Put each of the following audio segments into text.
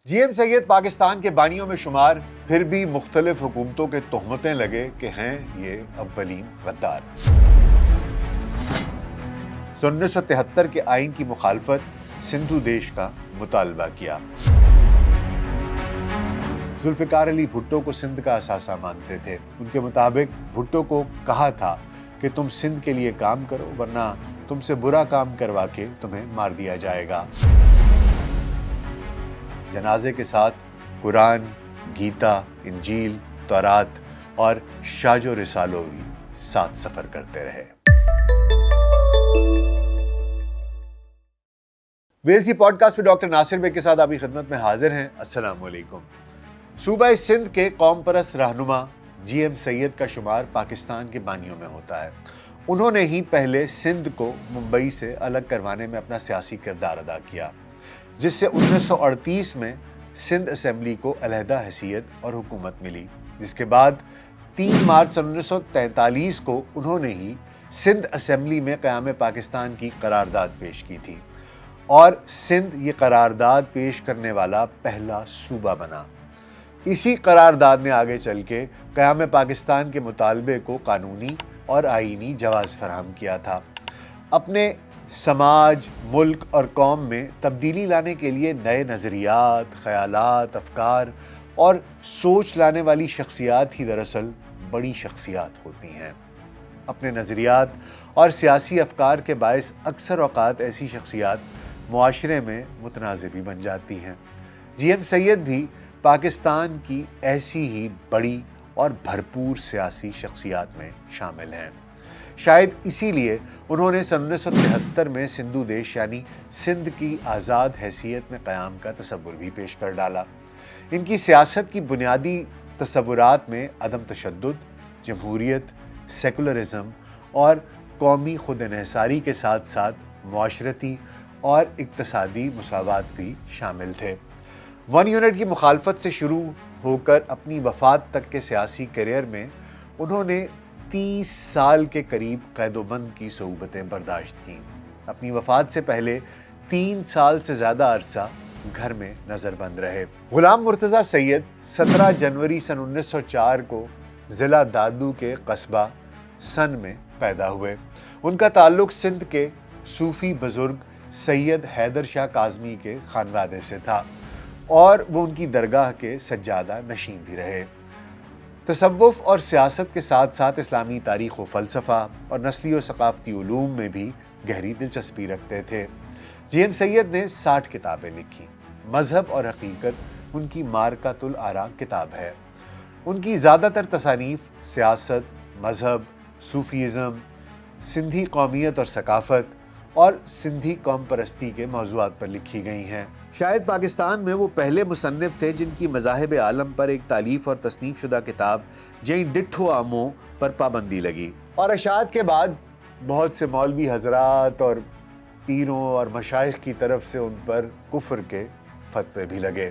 G M سید پاکستان کے بانیوں میں شمار، پھر بھی مختلف حکومتوں کے تہمتیں لگے کہ ہیں یہ اولین غدار۔ 1973 کے آئین کی مخالفت، سندھو دیش کا مطالبہ کیا۔ ذوالفقار علی بھٹو کو سندھ کا اثاثہ مانتے تھے۔ ان کے مطابق بھٹو کو کہا تھا کہ تم سندھ کے لیے کام کرو ورنہ تم سے برا کام کروا کے تمہیں مار دیا جائے گا۔ جنازے کے ساتھ قرآن، گیتا، انجیل، تورات اور شاج و رسالو بھی ساتھ سفر کرتے رہے۔ ویلسی پوڈ کاسٹ میں ڈاکٹر ناصر بے کے ساتھ آپ کی خدمت میں حاضر ہیں۔ السلام علیکم۔ صوبہ سندھ کے قوم پرست رہنما جی ایم سید کا شمار پاکستان کے بانیوں میں ہوتا ہے۔ انہوں نے ہی پہلے سندھ کو ممبئی سے الگ کروانے میں اپنا سیاسی کردار ادا کیا، جس سے 1938 میں سندھ اسمبلی کو علیحدہ حیثیت اور حکومت ملی، جس کے بعد 3 مارچ 1943 کو انہوں نے ہی سندھ اسمبلی میں قیام پاکستان کی قرارداد پیش کی تھی اور سندھ یہ قرارداد پیش کرنے والا پہلا صوبہ بنا۔ اسی قرارداد نے آگے چل کے قیام پاکستان کے مطالبے کو قانونی اور آئینی جواز فراہم کیا تھا۔ اپنے سماج، ملک اور قوم میں تبدیلی لانے کے لیے نئے نظریات، خیالات، افکار اور سوچ لانے والی شخصیات ہی دراصل بڑی شخصیات ہوتی ہیں۔ اپنے نظریات اور سیاسی افکار کے باعث اکثر اوقات ایسی شخصیات معاشرے میں متنازع بھی بن جاتی ہیں۔ جی ایم سید بھی پاکستان کی ایسی ہی بڑی اور بھرپور سیاسی شخصیات میں شامل ہیں۔ شاید اسی لیے انہوں نے سن 1973 میں سندھو دیش یعنی سندھ کی آزاد حیثیت میں قیام کا تصور بھی پیش کر ڈالا۔ ان کی سیاست کی بنیادی تصورات میں عدم تشدد، جمہوریت، سیکولرزم اور قومی خود انحصاری کے ساتھ ساتھ معاشرتی اور اقتصادی مساوات بھی شامل تھے۔ 1 یونٹ کی مخالفت سے شروع ہو کر اپنی وفات تک کے سیاسی کیریئر میں انہوں نے 30 سال کے قریب قید و بند کی صعوبتیں برداشت کیں۔ اپنی وفات سے پہلے 3 سال سے زیادہ عرصہ گھر میں نظر بند رہے۔ غلام مرتضیٰ سید 17 جنوری سن 1904 کو ضلع دادو کے قصبہ سن میں پیدا ہوئے۔ ان کا تعلق سندھ کے صوفی بزرگ سید حیدر شاہ کاظمی کے خانوادے سے تھا اور وہ ان کی درگاہ کے سجادہ نشین بھی رہے۔ تصوف اور سیاست کے ساتھ ساتھ اسلامی تاریخ و فلسفہ اور نسلی و ثقافتی علوم میں بھی گہری دلچسپی رکھتے تھے۔ جی ایم سید نے 60 کتابیں لکھی۔ مذہب اور حقیقت ان کی مارکۃ الآراء کتاب ہے۔ ان کی زیادہ تر تصانیف سیاست، مذہب، صوفیزم، سندھی قومیت اور ثقافت اور سندھی قوم پرستی کے موضوعات پر لکھی گئی ہیں۔ شاید پاکستان میں وہ پہلے مصنف تھے جن کی مذاہب عالم پر ایک تالیف اور تصنیف شدہ کتاب جیں ڈٹھو آمو پر پابندی لگی، اور اشاعت کے بعد بہت سے مولوی حضرات اور پیروں اور مشائخ کی طرف سے ان پر کفر کے فتوے بھی لگے۔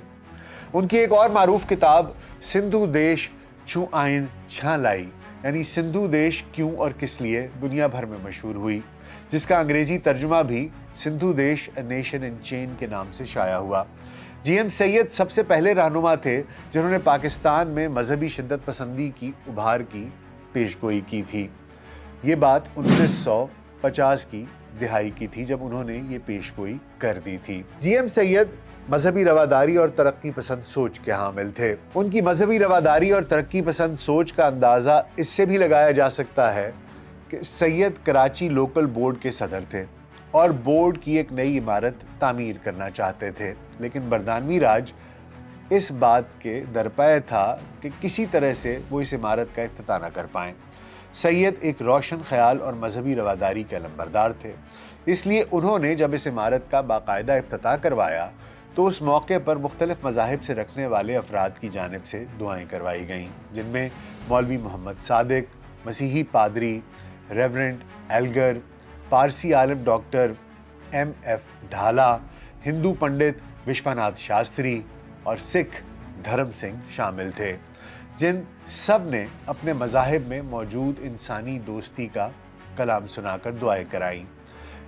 ان کی ایک اور معروف کتاب سندھو دیش چوں آئین چھاں لائی یعنی سندھو دیش کیوں اور کس لیے دنیا بھر میں مشہور ہوئی، جس کا انگریزی ترجمہ بھی سندھو دیش اے نیشن ان چین کے نام سے شائع ہوا۔ جی ایم سید سب سے پہلے رہنما تھے جنہوں نے پاکستان میں مذہبی شدت پسندی کی ابھار کی پیشگوئی کی تھی۔ یہ بات 1950 کی دہائی کی تھی جب انہوں نے یہ پیشگوئی کر دی تھی۔ جی ایم سید مذہبی رواداری اور ترقی پسند سوچ کے حامل تھے۔ ان کی مذہبی رواداری اور ترقی پسند سوچ کا اندازہ اس سے بھی لگایا جا سکتا ہے کہ سید کراچی لوکل بورڈ کے صدر تھے اور بورڈ کی ایک نئی عمارت تعمیر کرنا چاہتے تھے، لیکن برطانوی راج اس بات کے درپے تھا کہ کسی طرح سے وہ اس عمارت کا افتتاح نہ کر پائیں۔ سید ایک روشن خیال اور مذہبی رواداری کے علمبردار تھے، اس لیے انہوں نے جب اس عمارت کا باقاعدہ افتتاح کروایا تو اس موقع پر مختلف مذاہب سے رکھنے والے افراد کی جانب سے دعائیں کروائی گئیں، جن میں مولوی محمد صادق، مسیحی پادری ریورنڈ ایلگر، پارسی عالم ڈاکٹر ایم ایف ڈھالا، ہندو پنڈت وشواناتھ شاستری اور سکھ دھرم سنگھ شامل تھے، جن سب نے اپنے مذاہب میں موجود انسانی دوستی کا کلام سنا کر دعائیں کرائیں۔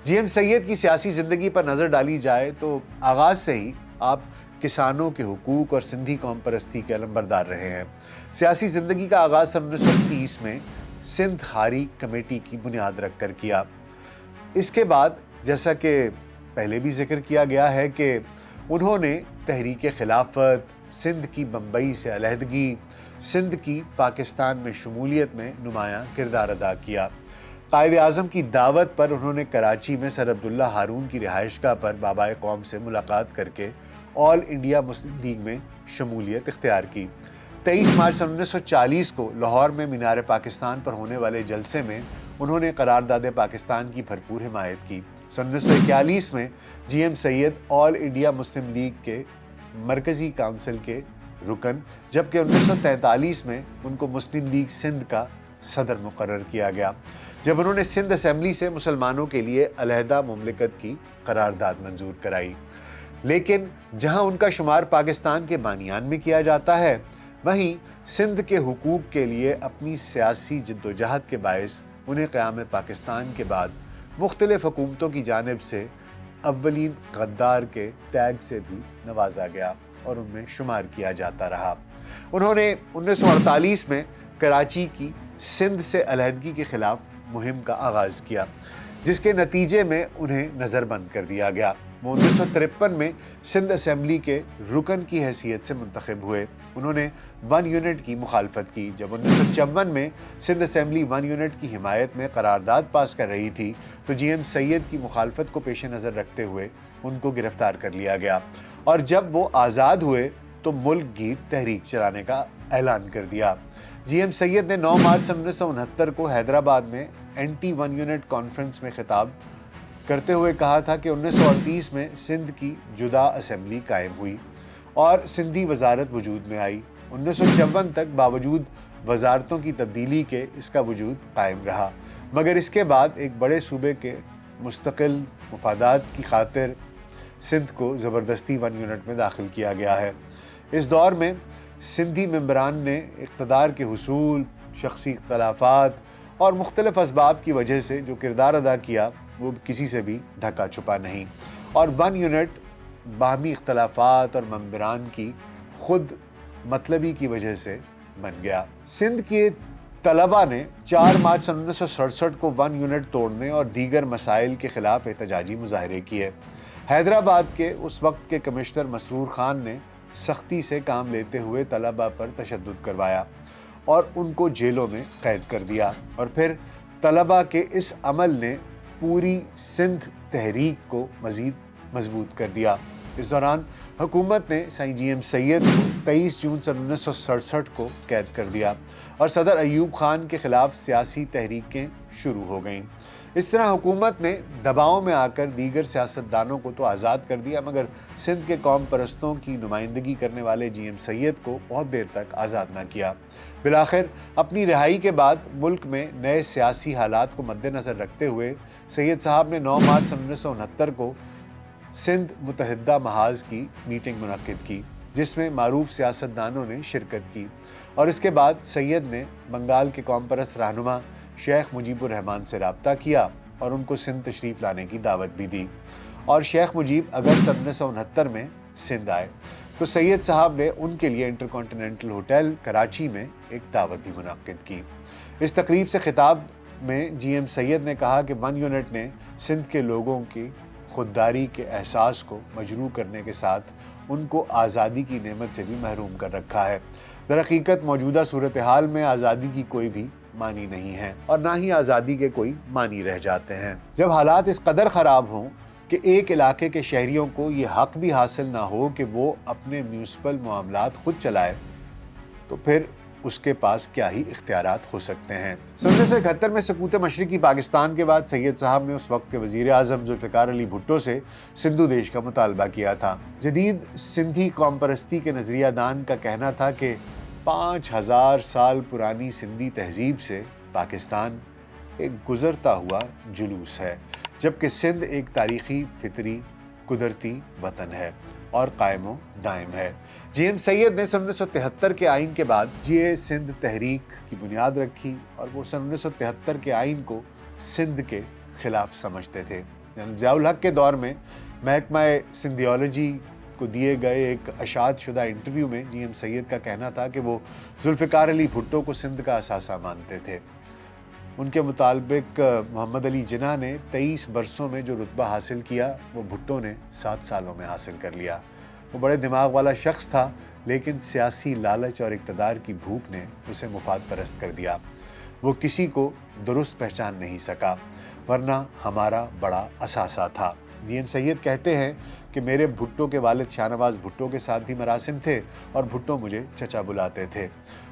جی ایم سید کی سیاسی زندگی پر نظر ڈالی جائے تو آغاز سے ہی آپ کسانوں کے حقوق اور سندھی قوم پرستی کے علمبردار رہے ہیں۔ سیاسی زندگی کا آغاز 1930 میں سندھ ہاری کمیٹی کی بنیاد رکھ کر کیا۔ اس کے بعد جیسا کہ پہلے بھی ذکر کیا گیا ہے کہ انہوں نے تحریک خلافت، سندھ کی بمبئی سے علیحدگی، سندھ کی پاکستان میں شمولیت میں نمایاں کردار ادا کیا۔ قائد اعظم کی دعوت پر انہوں نے کراچی میں سر عبداللہ ہارون کی رہائش گاہ پر بابائے قوم سے ملاقات کر کے آل انڈیا مسلم لیگ میں شمولیت اختیار کی۔ 23 مارچ 1940 کو لاہور میں مینار پاکستان پر ہونے والے جلسے میں انہوں نے قرارداد پاکستان کی بھرپور حمایت کی۔ 1941 میں جی ایم سید آل انڈیا مسلم لیگ کے مرکزی کونسل کے رکن، جبکہ 1943 میں ان کو مسلم لیگ سندھ کا صدر مقرر کیا گیا، جب انہوں نے سندھ اسمبلی سے مسلمانوں کے لیے علیحدہ مملکت کی قرارداد منظور کرائی۔ لیکن جہاں ان کا شمار پاکستان کے بانیان میں کیا جاتا ہے، وہیں سندھ کے حقوق کے لیے اپنی سیاسی جدوجہد کے باعث انہیں قیام پاکستان کے بعد مختلف حکومتوں کی جانب سے اولین غدار کے ٹیگ سے بھی نوازا گیا اور ان میں شمار کیا جاتا رہا۔ انہوں نے 1948 میں کراچی کی سندھ سے علیحدگی کے خلاف مہم کا آغاز کیا، جس کے نتیجے میں انہیں نظر بند کر دیا گیا۔ وہ 1953 میں سندھ اسمبلی کے رکن کی حیثیت سے منتخب ہوئے۔ انہوں نے 1 یونٹ کی مخالفت کی۔ جب 1954 میں سندھ اسمبلی 1 یونٹ کی حمایت میں قرارداد پاس کر رہی تھی تو جی ایم سید کی مخالفت کو پیش نظر رکھتے ہوئے ان کو گرفتار کر لیا گیا، اور جب وہ آزاد ہوئے تو ملک گیر تحریک چلانے کا اعلان کر دیا۔ جی ایم سید نے 9 مارچ 1969 کو حیدرآباد میں اینٹی 1 یونٹ کانفرنس میں خطاب کرتے ہوئے کہا تھا کہ 1938 میں سندھ کی جدا اسمبلی قائم ہوئی اور سندھی وزارت وجود میں آئی۔ 1954 تک باوجود وزارتوں کی تبدیلی کے اس کا وجود قائم رہا، مگر اس کے بعد ایک بڑے صوبے کے مستقل مفادات کی خاطر سندھ کو زبردستی 1 یونٹ میں داخل کیا گیا ہے۔ اس دور میں سندھی ممبران نے اقتدار کے حصول، شخصی اختلافات اور مختلف اسباب کی وجہ سے جو کردار ادا کیا وہ کسی سے بھی ڈھکا چھپا نہیں، اور 1 یونٹ باہمی اختلافات اور ممبران کی خود مطلبی کی وجہ سے بن گیا۔ سندھ کے طلباء نے 4 مارچ 1967 کو 1 یونٹ توڑنے اور دیگر مسائل کے خلاف احتجاجی مظاہرے کیے۔ حیدرآباد کے اس وقت کے کمشنر مسرور خان نے سختی سے کام لیتے ہوئے طلباء پر تشدد کروایا اور ان کو جیلوں میں قید کر دیا، اور پھر طلباء کے اس عمل نے پوری سندھ تحریک کو مزید مضبوط کر دیا۔ اس دوران حکومت نے سائیں جی ایم سید کو 23 جون 1967 کو قید کر دیا اور صدر ایوب خان کے خلاف سیاسی تحریکیں شروع ہو گئیں۔ اس طرح حکومت نے دباؤ میں آ کر دیگر سیاستدانوں کو تو آزاد کر دیا، مگر سندھ کے قوم پرستوں کی نمائندگی کرنے والے جی ایم سید کو بہت دیر تک آزاد نہ کیا۔ بالآخر اپنی رہائی کے بعد ملک میں نئے سیاسی حالات کو مد نظر رکھتے ہوئے سید صاحب نے 9 مارچ 1969 کو سندھ متحدہ محاذ کی میٹنگ منعقد کی، جس میں معروف سیاستدانوں نے شرکت کی، اور اس کے بعد سید نے بنگال کے قوم پرست رہنما شیخ مجیب الرحمان سے رابطہ کیا اور ان کو سندھ تشریف لانے کی دعوت بھی دی، اور شیخ مجیب اگست 1969 میں سندھ آئے تو سید صاحب نے ان کے لیے انٹر کانٹیننٹل ہوٹل کراچی میں ایک دعوت بھی منعقد کی۔ اس تقریب سے خطاب میں جی ایم سید نے کہا کہ 1 یونٹ نے سندھ کے لوگوں کی خودداری کے احساس کو مجروح کرنے کے ساتھ ان کو آزادی کی نعمت سے بھی محروم کر رکھا ہے۔ در حقیقت موجودہ صورتحال میں آزادی کی کوئی بھی معنی نہیں ہے اور نہ ہی آزادی کے کوئی معنی رہ جاتے ہیں۔ جب حالات اس قدر خراب ہوں کہ ایک علاقے کے شہریوں کو یہ حق بھی حاصل نہ ہو کہ وہ اپنے میونسپل معاملات خود چلائے، تو پھر اس کے پاس کیا ہی اختیارات ہو سکتے ہیں۔ 1971 میں سقوط مشرقی پاکستان کے بعد سید صاحب نے اس وقت کے وزیر اعظم ذوالفقار علی بھٹو سے سندھو دیش کا مطالبہ کیا تھا۔ جدید سندھی قوم پرستی کے نظریہ دان کا کہنا تھا کہ 5000 سال پرانی سندھی تہذیب سے پاکستان ایک گزرتا ہوا جلوس ہے، جبکہ سندھ ایک تاریخی، فطری، قدرتی وطن ہے اور قائم و دائم ہے۔ جی ایم سید نے 1973 کے آئین کے بعد جی اے سندھ تحریک کی بنیاد رکھی، اور وہ 1973 کے آئین کو سندھ کے خلاف سمجھتے تھے۔ ضیاء الحق کے دور میں محکمہ سندھیالوجی کو دیے گئے ایک اشاعت شدہ انٹرویو میں جی ایم سید کا کہنا تھا کہ وہ ذوالفقار علی بھٹو کو سندھ کا اثاثہ مانتے تھے۔ ان کے مطابق محمد علی جناح نے 23 برسوں میں جو رتبہ حاصل کیا وہ بھٹو نے 7 سالوں میں حاصل کر لیا۔ وہ بڑے دماغ والا شخص تھا، لیکن سیاسی لالچ اور اقتدار کی بھوک نے اسے مفاد پرست کر دیا۔ وہ کسی کو درست پہچان نہیں سکا، ورنہ ہمارا بڑا اثاثہ تھا۔ جی ایم سید کہتے ہیں کہ میرے بھٹو کے والد شاہ نواز بھٹو کے ساتھ بھی مراسم تھے اور بھٹو مجھے چچا بلاتے تھے۔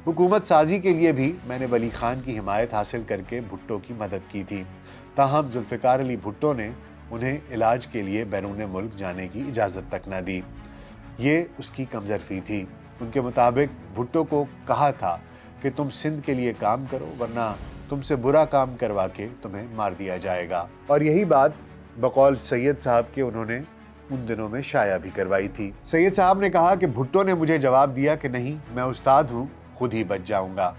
حکومت سازی کے لیے بھی میں نے ولی خان کی حمایت حاصل کر کے بھٹو کی مدد کی تھی، تاہم ذوالفقار علی بھٹو نے انہیں علاج کے لیے بیرون ملک جانے کی اجازت تک نہ دی۔ یہ اس کی کمظرفی تھی۔ ان کے مطابق بھٹو کو کہا تھا کہ تم سندھ کے لیے کام کرو، ورنہ تم سے برا کام کروا کے تمہیں مار دیا جائے گا، اور یہی بات بقول سید صاحب کے انہوں نے ان دنوں میں شائع بھی کروائی تھی۔ سید صاحب نے کہا کہ بھٹو نے مجھے جواب دیا کہ نہیں، میں استاد ہوں، خود ہی بچ جاؤں گا۔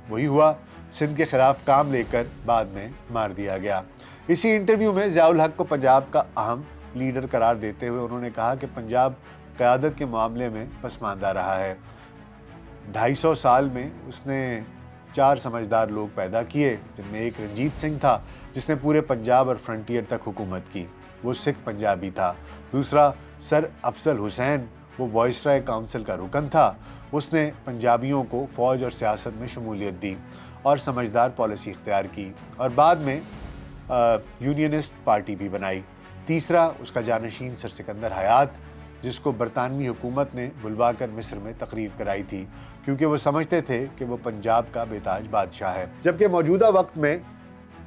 وہی ہوا، سندھ کے خلاف کام لے کر بعد میں مار دیا گیا۔ اسی انٹرویو میں ضیاء الحق کو پنجاب کا اہم لیڈر قرار دیتے ہوئے انہوں نے کہا کہ پنجاب قیادت کے معاملے میں پسماندہ رہا ہے۔ 250 سال میں اس نے 4 سمجھدار لوگ پیدا کیے، جن میں ایک رنجیت سنگھ تھا جس نے پورے پنجاب اور فرنٹیئر تک حکومت کی، وہ سکھ پنجابی تھا۔ دوسرا سر افضل حسین، وہ وائسرائے کونسل کا رکن تھا، اس نے پنجابیوں کو فوج اور سیاست میں شمولیت دی اور سمجھدار پالیسی اختیار کی، اور بعد میں یونینسٹ پارٹی بھی بنائی۔ تیسرا اس کا جانشین سر سکندر حیات، جس کو برطانوی حکومت نے بلوا کر مصر میں تقریر کرائی تھی، کیونکہ وہ سمجھتے تھے کہ وہ پنجاب کا بے تاج بادشاہ ہے، جبکہ موجودہ وقت میں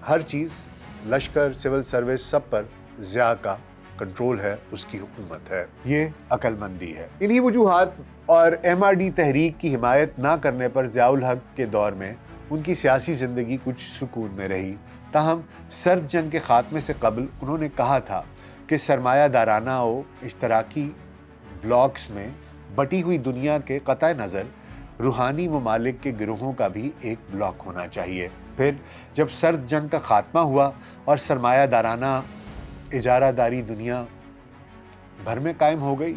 ہر چیز، لشکر، سول سروس، سب پر ضیاء کا کنٹرول ہے، اس کی حکومت ہے۔ یہ عقل مندی ہے۔ انہی وجوہات اور ایم آر ڈی تحریک کی حمایت نہ کرنے پر ضیاء الحق کے دور میں ان کی سیاسی زندگی کچھ سکون میں رہی، تاہم سرد جنگ کے خاتمے سے قبل انہوں نے کہا تھا کہ سرمایہ دارانہ و اشتراکی بلاکس میں بٹی ہوئی دنیا کے قطع نظر روحانی ممالک کے گروہوں کا بھی ایک بلاک ہونا چاہیے۔ پھر جب سرد جنگ کا خاتمہ ہوا اور سرمایہ دارانہ اجارہ داری دنیا بھر میں قائم ہو گئی،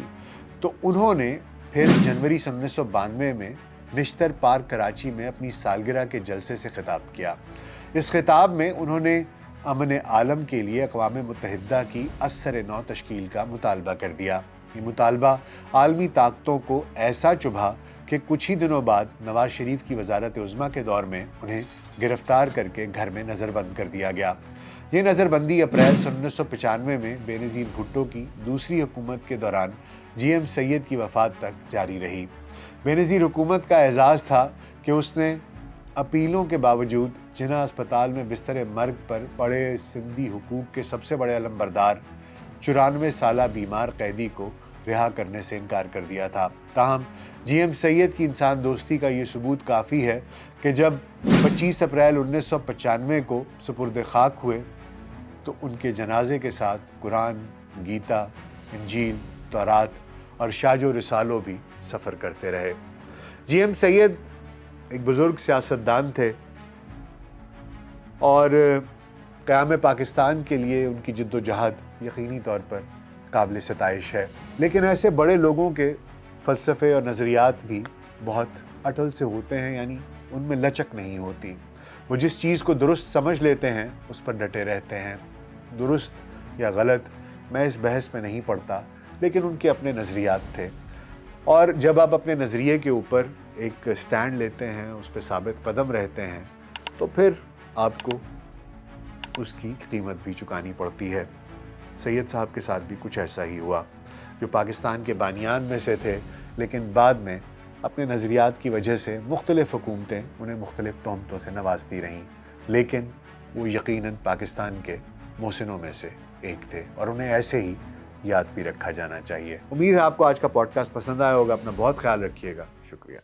تو انہوں نے پھر جنوری 1992 میں نشتر پارک کراچی میں اپنی سالگرہ کے جلسے سے خطاب کیا۔ اس خطاب میں انہوں نے امن عالم کے لیے اقوام متحدہ کی ازسر نو تشکیل کا مطالبہ کر دیا۔ یہ مطالبہ عالمی طاقتوں کو ایسا چبھا کہ کچھ ہی دنوں بعد نواز شریف کی وزارت عظمیٰ کے دور میں انہیں گرفتار کر کے گھر میں نظر بند کر دیا گیا۔ یہ نظر بندی اپریل 1995 میں بے نظیر بھٹو کی دوسری حکومت کے دوران جی ایم سید کی وفات تک جاری رہی۔ بے نظیر حکومت کا اعزاز تھا کہ اس نے اپیلوں کے باوجود جناح اسپتال میں بستر مرگ پر پڑے سندھی حقوق کے سب سے بڑے علمبردار 94 سالہ بیمار قیدی کو رہا کرنے سے انکار کر دیا تھا۔ تاہم جی ایم سید کی انسان دوستی کا یہ ثبوت کافی ہے کہ جب 25 اپریل 1995 کو سپرد خاک ہوئے تو ان کے جنازے کے ساتھ قرآن، گیتا، انجیل، تورات اور شاج و رسالو بھی سفر کرتے رہے۔ جی ایم سید ایک بزرگ سیاستدان تھے اور قیام پاکستان کے لیے ان کی جد و جہد یقینی طور پر قابل ستائش ہے، لیکن ایسے بڑے لوگوں کے فلسفے اور نظریات بھی بہت اٹل سے ہوتے ہیں، یعنی ان میں لچک نہیں ہوتی۔ وہ جس چیز کو درست سمجھ لیتے ہیں اس پر ڈٹے رہتے ہیں۔ درست یا غلط میں اس بحث میں نہیں پڑتا، لیکن ان کے اپنے نظریات تھے، اور جب آپ اپنے نظریے کے اوپر ایک سٹینڈ لیتے ہیں، اس پہ ثابت قدم رہتے ہیں، تو پھر آپ کو اس کی قیمت بھی چکانی پڑتی ہے۔ سید صاحب کے ساتھ بھی کچھ ایسا ہی ہوا، جو پاکستان کے بانیان میں سے تھے، لیکن بعد میں اپنے نظریات کی وجہ سے مختلف حکومتیں انہیں مختلف تہمتوں سے نوازتی رہیں، لیکن وہ یقیناً پاکستان کے محسنوں میں سے ایک تھے، اور انہیں ایسے ہی یاد بھی رکھا جانا چاہیے۔ امید ہے آپ کو آج کا پوڈ کاسٹ پسند آیا ہوگا۔ اپنا بہت خیال رکھیے گا۔ شکریہ۔